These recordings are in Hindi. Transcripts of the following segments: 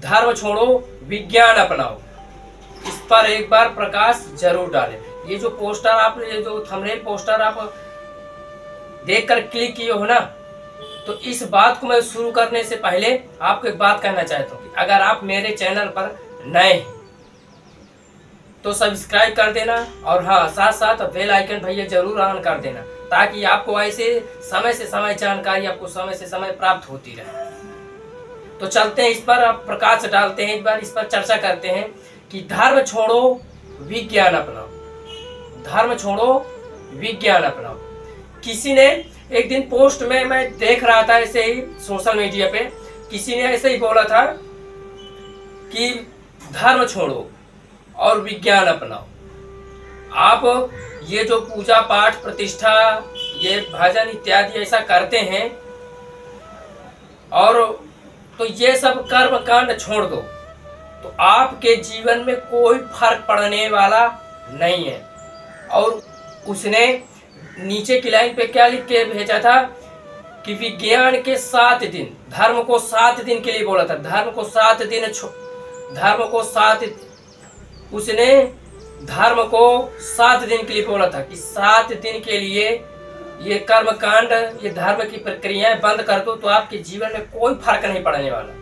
धर्म छोड़ो विज्ञान अपनाओ, इस पर एक बार प्रकाश जरूर डालें। ये जो पोस्टर आप, ये जो थंबनेल पोस्टर आप देखकर क्लिक किए हो ना, तो इस बात को मैं शुरू करने से पहले आपको एक बात कहना चाहता हूँ कि अगर आप मेरे चैनल पर नए हैं तो सब्सक्राइब कर देना, और हाँ, साथ साथ बेल आइकन भैया जरूर ऑन कर देना, ताकि आपको ऐसे समय से समय जानकारी आपको समय से समय प्राप्त होती रहे। तो चलते हैं, इस पर आप प्रकाश डालते हैं, एक बार इस पर चर्चा करते हैं कि धर्म छोड़ो विज्ञान अपनाओ, धर्म छोड़ो विज्ञान अपनाओ। किसी ने एक दिन पोस्ट में मैं देख रहा था, ऐसे ही सोशल मीडिया पे किसी ने ऐसे ही बोला था कि धर्म छोड़ो और विज्ञान अपनाओ। आप ये जो पूजा पाठ प्रतिष्ठा, ये भजन इत्यादि ऐसा करते हैं, और तो ये सब कर्म कांड छोड़ दो, तो आपके जीवन में कोई फर्क पड़ने वाला नहीं है। और उसने नीचे की लाइन पे क्या लिख के भेजा था कि विज्ञान के 7 दिन, धर्म को 7 दिन के लिए बोला था, धर्म को 7 दिन, धर्म को 7, उसने धर्म को 7 दिन के लिए बोला था कि 7 दिन के लिए ये कर्म कांड, ये धर्म की प्रक्रियाएं बंद कर दो, तो आपके जीवन में कोई फर्क नहीं पड़ने वाला।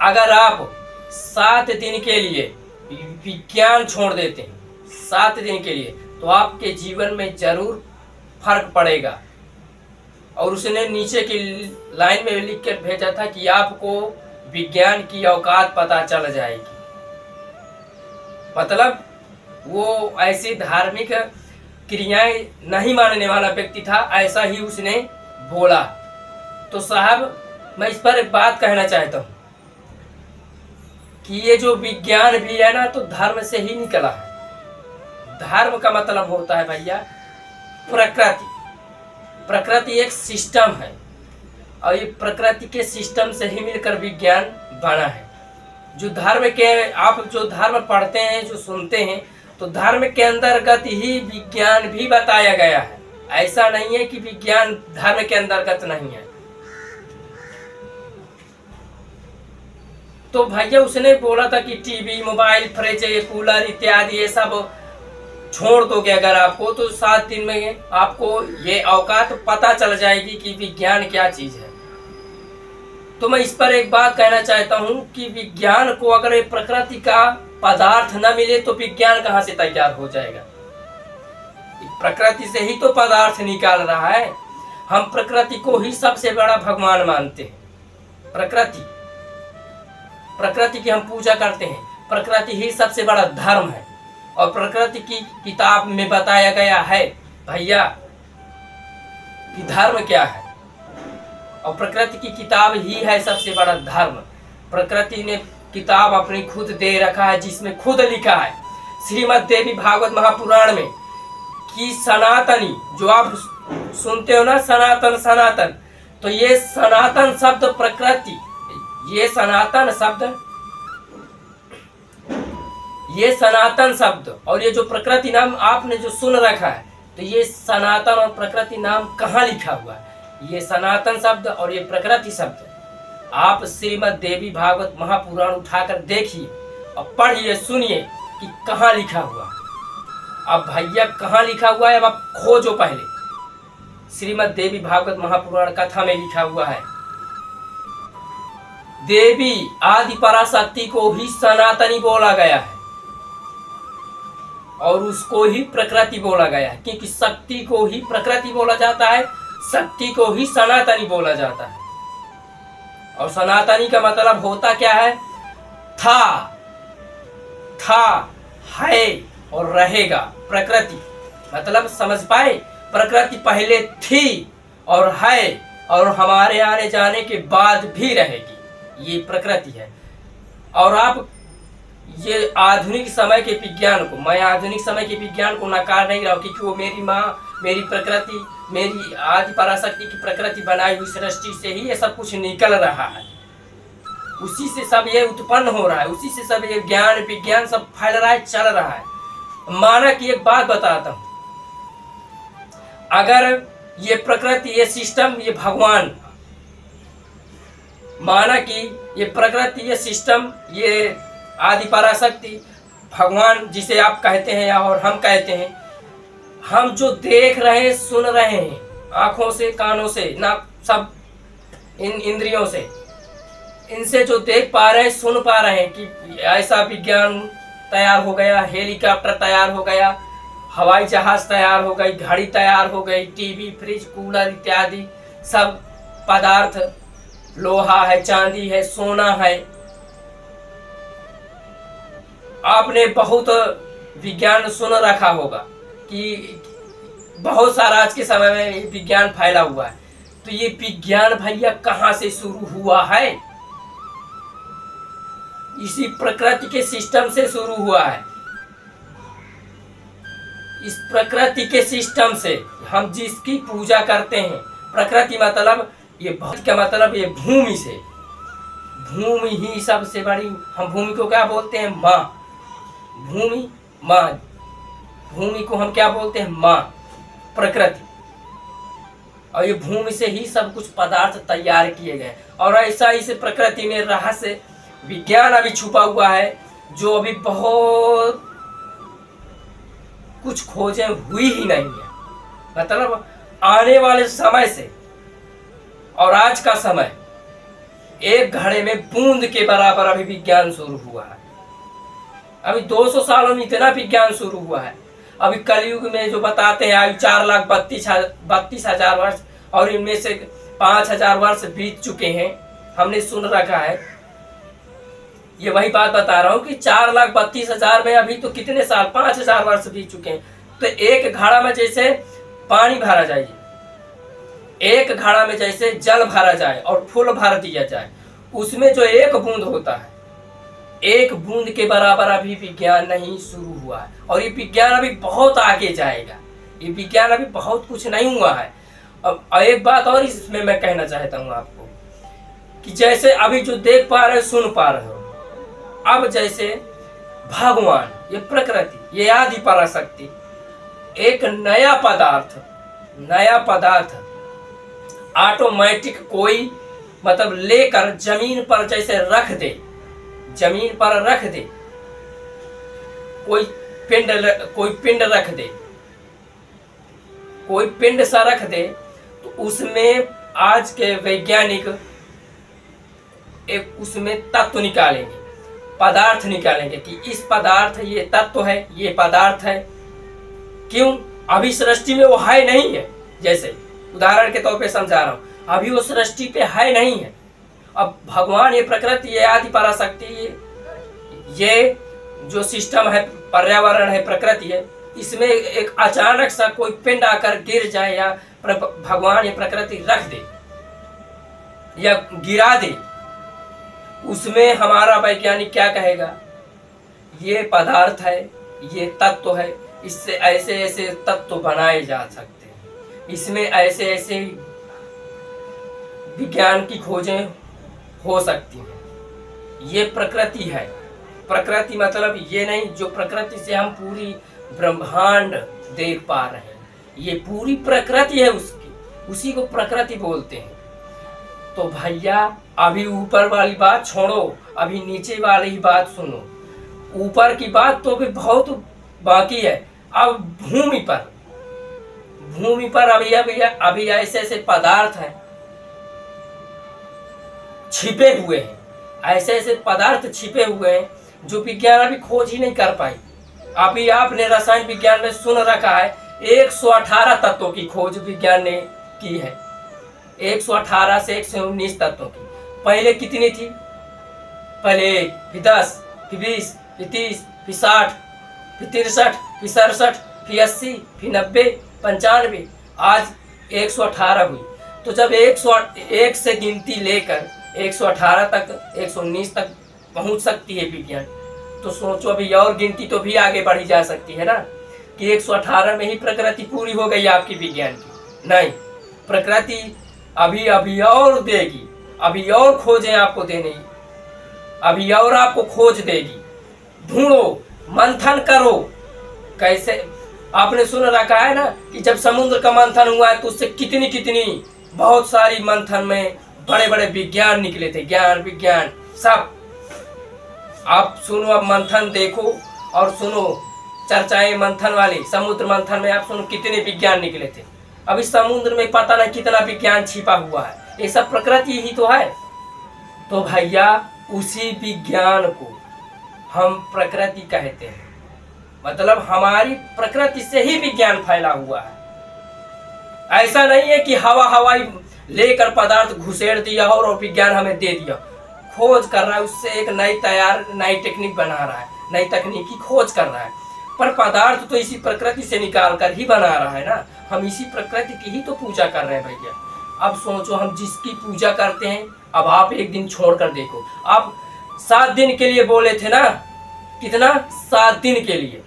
अगर आप 7 दिन के लिए विज्ञान छोड़ देते हैं, 7 दिन के लिए, तो आपके जीवन में जरूर फर्क पड़ेगा। और उसने नीचे की लाइन में लिख कर भेजा था कि आपको विज्ञान की औकात पता चल जाएगी। मतलब वो ऐसी धार्मिक क्रियाएं नहीं मानने वाला व्यक्ति था, ऐसा ही उसने बोला। तो साहब, मैं इस पर एक बात कहना चाहता हूँ कि ये जो विज्ञान भी है ना, तो धर्म से ही निकला है। धर्म का मतलब होता है भैया प्रकृति। प्रकृति एक सिस्टम है, और ये प्रकृति के सिस्टम से ही मिलकर विज्ञान बना है। जो धर्म के, आप जो धर्म पढ़ते हैं, जो सुनते हैं, तो धर्म के अंतर्गत ही विज्ञान भी बताया गया है। ऐसा नहीं है कि विज्ञान धर्म के अंतर्गत नहीं है। तो भैया उसने बोला था कि टीवी, मोबाइल, फ्रिज, कूलर इत्यादि ये सब छोड़ दोगे अगर आपको, तो 7 दिन में आपको ये औकात पता चल जाएगी कि विज्ञान क्या चीज है। तो मैं इस पर एक बात कहना चाहता हूं कि विज्ञान को अगर प्रकृति का पदार्थ न मिले तो विज्ञान कहां से तैयार हो जाएगा। प्रकृति से ही तो पदार्थ निकाल रहा है। हम प्रकृति को ही सबसे बड़ा भगवान मानते हैं। प्रकृति की हम पूजा करते हैं। प्रकृति ही सबसे बड़ा धर्म है, और प्रकृति की किताब में बताया गया है भैया कि धर्म क्या है, और प्रकृति की किताब ही है सबसे बड़ा धर्म। प्रकृति ने किताब अपनी खुद दे रखा है, जिसमें खुद लिखा है श्रीमद् देवी भागवत महापुराण में कि सनातनी, जो आप सुनते हो ना, सनातन सनातन, तो ये सनातन शब्द प्रकृति, ये सनातन शब्द और ये जो प्रकृति नाम आपने जो सुन रखा है, तो ये सनातन और प्रकृति नाम कहाँ लिखा हुआ है? ये सनातन शब्द और ये प्रकृति शब्द आप श्रीमद् देवी भागवत महापुराण उठाकर देखिए और पढ़िए, सुनिए कि कहाँ लिखा हुआ। अब भैया कहाँ लिखा हुआ है, अब आप खोजो। पहले श्रीमद् देवी भागवत महापुराण कथा में लिखा हुआ है, देवी आदि पराशक्ति को ही सनातनी बोला गया है और उसको ही प्रकृति बोला गया है, क्योंकि शक्ति को ही प्रकृति बोला जाता है, शक्ति को ही सनातनी बोला जाता है। और सनातनी का मतलब होता क्या है? था, है और रहेगा। प्रकृति मतलब समझ पाए, प्रकृति पहले थी और है और हमारे आने जाने के बाद भी रहेगी, ये प्रकृति है। और आप ये आधुनिक समय के विज्ञान को, मैं आधुनिक समय के विज्ञान को नकार नहीं रहा हूँ, क्योंकि वो मेरी माँ, मेरी प्रकृति, मेरी आदि पराशक्ति की प्रकृति बनाई हुई सृष्टि से ही ये सब कुछ निकल रहा है, उसी से सब ये उत्पन्न हो रहा है, उसी से सब ये ज्ञान विज्ञान सब फैल रहा है, चल रहा है। माना कि एक बात बताता हूँ, अगर ये प्रकृति, ये सिस्टम, ये भगवान माना कि ये प्रकृति, ये सिस्टम, ये आदि पराशक्ति भगवान जिसे आप कहते हैं और हम कहते हैं, हम जो देख रहे हैं, सुन रहे हैं आंखों से, कानों से, ना सब इन इंद्रियों से, इनसे जो देख पा रहे हैं, सुन पा रहे हैं कि ऐसा विज्ञान तैयार हो गया, हेलीकॉप्टर तैयार हो गया, हवाई जहाज तैयार हो गई, घड़ी तैयार हो गई, टीवी, फ्रिज, कूलर इत्यादि सब पदार्थ, लोहा है, चांदी है, सोना है। आपने बहुत विज्ञान सुन रखा होगा कि बहुत सारा आज के समय में विज्ञान फैला हुआ है। तो ये विज्ञान भैया कहाँ से शुरू हुआ है? इसी प्रकृति के सिस्टम से शुरू हुआ है। इस प्रकृति के सिस्टम से हम जिसकी पूजा करते हैं, प्रकृति मतलब ये बहुत का मतलब ये भूमि से, भूमि ही सबसे बड़ी, हम भूमि को क्या बोलते हैं? माँ। भूमि माँ, भूमि को हम क्या बोलते हैं? माँ, प्रकृति। और ये भूमि से ही सब कुछ पदार्थ तैयार किए गए। और ऐसा इस प्रकृति में रहस्य विज्ञान अभी छुपा हुआ है, जो अभी बहुत कुछ खोजें हुई ही नहीं है। मतलब आने वाले समय से और आज का समय एक घड़े में बूंद के बराबर अभी विज्ञान शुरू हुआ है। अभी 200 सालों में इतना विज्ञान शुरू हुआ है। अभी कलयुग में जो बताते हैं आयु 4,32,000 वर्ष, और इनमें से 5,000 वर्ष बीत चुके हैं, हमने सुन रखा है। ये वही बात बता रहा हूँ कि 4,32,000 में अभी तो कितने साल, 5,000 वर्ष बीत चुके हैं। तो एक घड़ा में जैसे पानी भरा जाए, एक घड़ा में जैसे जल भरा जाए और फूल भर दिया जाए, उसमें जो एक बूंद होता है, एक बूंद के बराबर अभी विज्ञान नहीं शुरू हुआ है। और ये विज्ञान अभी बहुत आगे जाएगा। ये विज्ञान अभी बहुत कुछ नहीं हुआ है। अब एक बात और इसमें मैं कहना चाहता हूँ आपको कि जैसे अभी जो देख पा रहे हो, सुन पा रहे हो, अब जैसे भगवान, ये प्रकृति, ये आदि पराशक्ति एक नया पदार्थ ऑटोमेटिक कोई मतलब लेकर जमीन पर जैसे रख दे, जमीन पर रख दे, कोई पिंड रख दे, कोई पिंड सा रख दे, तो उसमें आज के वैज्ञानिक एक उसमें तत्व निकालेंगे, पदार्थ निकालेंगे कि इस पदार्थ ये तत्व है, ये पदार्थ है। क्यों? अभी सृष्टि में वो है नहीं है। जैसे उदाहरण के तौर पे समझा रहा हूं, अभी वो सृष्टि पे है नहीं है। अब भगवान, ये प्रकृति, ये आदि पराशक्ति, ये जो सिस्टम है, पर्यावरण है, प्रकृति है, इसमें एक अचानक सा कोई पिंड आकर गिर जाए या भगवान ये प्रकृति रख दे या गिरा दे, उसमें हमारा वैज्ञानिक क्या कहेगा? ये पदार्थ है, ये तत्व है, इससे ऐसे ऐसे तत्व बनाए जा सकते हैं, इसमें ऐसे ऐसे विज्ञान की खोजें हो सकती हैं। ये प्रकृति है। प्रकृति मतलब ये नहीं जो प्रकृति से हम पूरी ब्रह्मांड देख पा रहे हैं, ये पूरी प्रकृति है उसकी, उसी को प्रकृति बोलते हैं। तो भैया अभी ऊपर वाली बात छोड़ो, अभी नीचे वाली ही बात सुनो। ऊपर की बात तो भी बहुत बाकी है। अब भूमि पर अभी ऐसे ऐसे पदार्थ हैं, छिपे हुए हैं, ऐसे ऐसे पदार्थ छिपे हुए हैं जो विज्ञान अभी खोज ही नहीं कर पाई। अभी आपने रसायन विज्ञान में सुन रखा है 118 तत्वों की खोज विज्ञान ने की है, 118 से 119 तत्वों की। पहले कितनी थी? पहले 1, फिर 10, फिर 20, फिर 30, फिर 60, फिर 63, फिर 67, फिर 80, फिर 90, 95, आज 118 हुई। तो जब 101 से गिनती लेकर 118 तक, 119 तक पहुंच सकती है विज्ञान, तो सोचो अभी और गिनती तो भी आगे बढ़ी जा सकती है ना, कि 118 में ही प्रकृति पूरी हो गई आपकी विज्ञान की। नहीं, प्रकृति अभी और देगी, अभी और खोजें आपको देने, अभी और आपको खोज देगी। ढूंढो, मंथन करो। कैसे? आपने सुन रखा है ना कि जब समुद्र का मंथन हुआ है तो उससे कितनी बहुत सारी मंथन में बड़े बड़े विज्ञान निकले थे, ज्ञान विज्ञान सब। आप सुनो, अब मंथन देखो और सुनो, चर्चाएं मंथन वाली, समुद्र मंथन में आप सुनो कितने विज्ञान निकले थे। अब इस समुद्र में पता नहीं कितना विज्ञान छिपा हुआ है, ये सब प्रकृति ही तो है। तो भैया उसी विज्ञान को हम प्रकृति कहते हैं, मतलब हमारी प्रकृति से ही विज्ञान फैला हुआ है। ऐसा नहीं है कि हवा हवाई लेकर पदार्थ घुसेड़ दिया और विज्ञान हमें दे दिया। खोज कर रहा है, उससे एक नई टेक्निक बना रहा है, नई तकनीकी खोज कर रहा है, पर पदार्थ तो इसी प्रकृति से निकाल कर ही बना रहा है ना। हम इसी प्रकृति की ही तो पूजा कर रहे हैं भैया। अब सोचो, हम जिसकी पूजा करते हैं, अब आप एक दिन छोड़ कर देखो, आप 7 दिन के लिए बोले थे ना, कितना 7 दिन के लिए,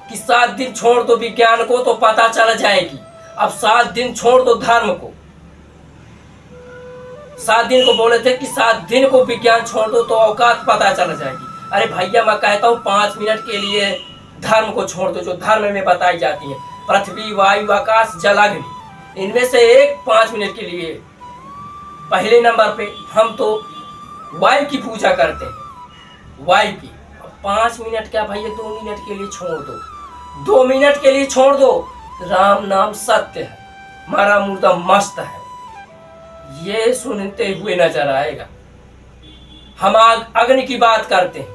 कि 7 दिन छोड़ दो विज्ञान को तो पता चल जाएगी। अब 7 दिन छोड़ दो धर्म को, 7 दिन को बोले थे कि 7 दिन को विज्ञान छोड़ दो तो औकात पता चल जाएगी। अरे भैया मैं कहता हूँ 5 मिनट के लिए धर्म को छोड़ दो, जो धर्म में बताई जाती है, पृथ्वी वायु आकाश जल अग्नि, इनमें से एक 5 मिनट के लिए। पहले नंबर पे हम तो वायु की पूजा करते हैं, वायु की। 5 मिनट क्या भैया, 2 मिनट के लिए छोड़ दो, 2 मिनट के लिए छोड़ दो। राम नाम सत्य है, मारा मुर्दा मस्त है, ये सुनते हुए नजर आएगा। हम अग्नि की बात करते हैं,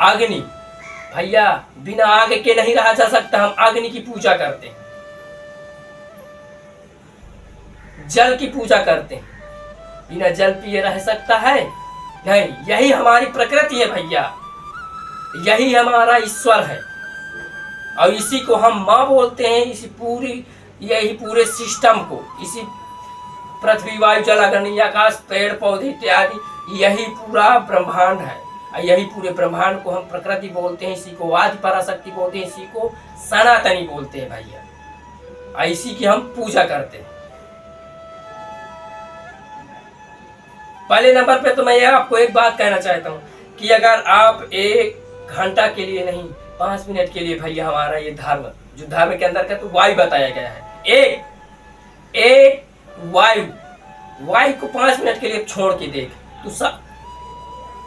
अग्नि भैया बिना आग के नहीं रहा जा सकता, हम अग्नि की पूजा करते हैं। जल की पूजा करते हैं, बिना जल पिए रह सकता है नहीं। यही हमारी प्रकृति है भैया, यही हमारा ईश्वर है, और इसी को हम माँ बोलते हैं। यही पूरे सिस्टम को, इसी पृथ्वी वायु जल अग्नि आकाश पेड़ पौधे इत्यादि, यही पूरा ब्रह्मांड है। यही पूरे ब्रह्मांड को हम प्रकृति बोलते हैं, इसी को आदि पराशक्ति बोलते हैं, इसी को सनातनी बोलते हैं भैया। इसी की हम पूजा करते हैं। पहले नंबर पे तो मैं ये आपको एक बात कहना चाहता हूँ कि अगर आप 1 घंटा के लिए नहीं, 5 मिनट के लिए भैया, हमारा ये धर्म, जो धर्म के अंदर का तो वायु बताया गया है, एक वायु को 5 मिनट के लिए छोड़ के देख तो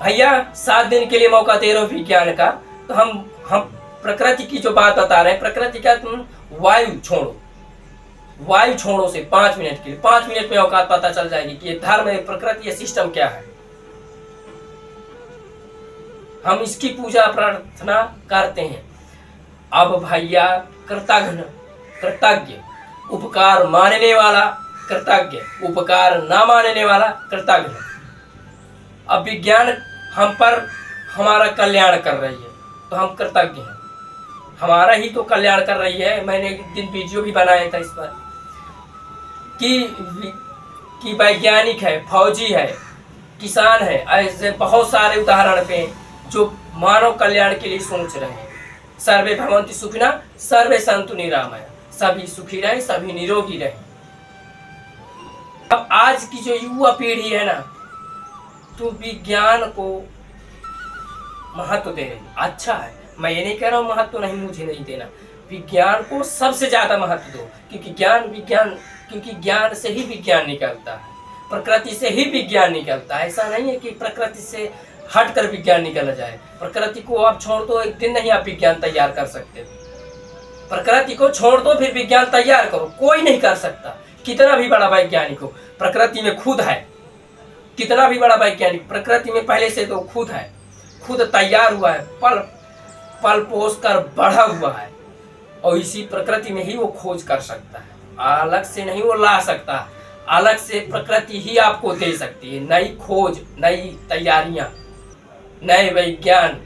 भैया 7 दिन के लिए मौका दे रहे हो विज्ञान का, तो हम प्रकृति की जो बात बता रहे हैं, प्रकृति का तुम वायु छोड़ो से 5 मिनट के लिए, 5 मिनट में औकात पता चल जाएगी कि ये धर्म है, प्रकृति, ये सिस्टम क्या है। हम इसकी पूजा प्रार्थना करते हैं। अब भैया कृतज्ञ, उपकार मानने वाला कृतज्ञ, उपकार ना मानने वाला कृतज्ञ। अब विज्ञान हम पर हमारा कल्याण कर रही है तो हम कृतज्ञ हैं, हमारा ही तो कल्याण कर रही है। मैंने एक दिन वीडियो भी बनाया था इस पर कि वैज्ञानिक है, फौजी है, किसान है, ऐसे बहुत सारे उदाहरण पे जो मानव कल्याण के लिए सोच रहे हैं। सर्वे भवन्तु सुखिनः सर्वे सन्तु निरामया, सभी सुखी रहे, सभी निरोगी रहे। अब आज की जो युवा पीढ़ी है ना, तो विज्ञान को महत्व दे रही, अच्छा है, मैं ये नहीं कह रहा हूँ महत्व नहीं, मुझे नहीं देना, विज्ञान को सबसे ज्यादा महत्व दो, क्योंकि ज्ञान से ही विज्ञान निकलता है, प्रकृति से ही विज्ञान निकलता है। ऐसा नहीं है कि प्रकृति से हटकर विज्ञान निकल जाए। प्रकृति को आप छोड़ दो, एक दिन नहीं आप विज्ञान तैयार कर सकते। प्रकृति को छोड़ दो फिर विज्ञान तैयार करो, कोई नहीं कर सकता। कितना भी बड़ा वैज्ञानिक हो, प्रकृति में खुद है, कितना भी बड़ा वैज्ञानिक प्रकृति में पहले से तो खुद है, खुद तैयार हुआ है, पल पोस कर बढ़ा हुआ है, और इसी प्रकृति में ही वो खोज कर सकता है। अलग से नहीं वो ला सकता, अलग से प्रकृति ही आपको दे सकती है। नई खोज, नई तैयारियां, नए वैज्ञान,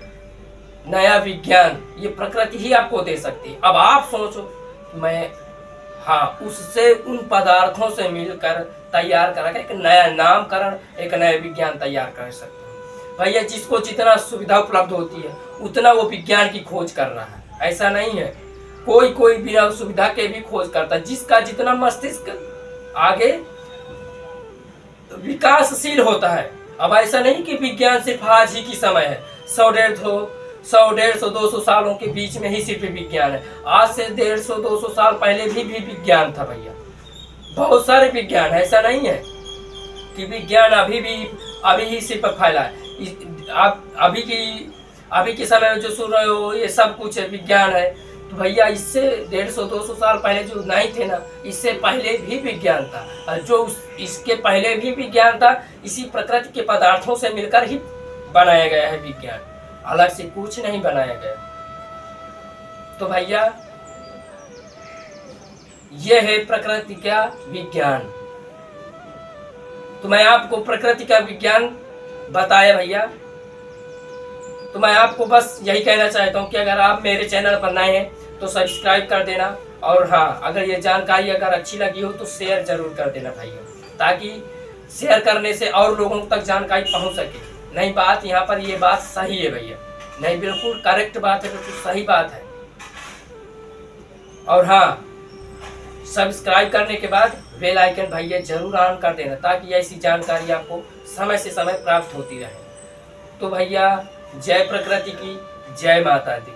नया विज्ञान, ये प्रकृति ही आपको दे सकती है। अब आप सोचो, मैं उससे उन पदार्थों से मिलकर तैयार करा एक नया नामकरण, एक नया विज्ञान तैयार कर सकते हैं भैया। जिसको जितना सुविधा उपलब्ध होती है उतना वो विज्ञान की खोज कर रहा है। ऐसा नहीं है कोई बिना सुविधा के भी खोज करता है। जिसका जितना मस्तिष्क आगे विकासशील होता है। अब ऐसा नहीं कि विज्ञान सिर्फ आज ही की समय है, 100-150-200 सालों के बीच में ही सिर्फ विज्ञान है। आज से 150-200 साल पहले भी विज्ञान था भैया। बहुत सारे विज्ञान, ऐसा नहीं है कि विज्ञान अभी ही सिर्फ फैला है। आप अभी के समय में जो सुन रहे हो ये सब कुछ विज्ञान है, तो भैया इससे 150-200 साल पहले जो नहीं थे ना, इससे पहले भी विज्ञान था। और जो इसके पहले भी विज्ञान था, इसी प्रकृति के पदार्थों से मिलकर ही बनाया गया है विज्ञान, अलग से कुछ नहीं बनाया गया। तो भैया यह है प्रकृति का विज्ञान। तो मैं आपको प्रकृति का विज्ञान बताया भैया। तो मैं आपको बस यही कहना चाहता हूँ कि अगर आप मेरे चैनल पर नए हैं तो सब्सक्राइब कर देना, और हाँ, अगर ये जानकारी अगर अच्छी लगी हो तो शेयर जरूर कर देना भैया, ताकि शेयर करने से और लोगों तक जानकारी पहुँच सके। नहीं, बात यहाँ पर ये बात सही है भैया, नहीं बिल्कुल करेक्ट बात है, बिल्कुल सही बात है। और हाँ, सब्सक्राइब करने के बाद बेल आइकन भैया जरूर ऑन कर देना, ताकि ऐसी जानकारी आपको समय से समय प्राप्त होती रहे। तो भैया जय प्रकृति की, जय माता दी।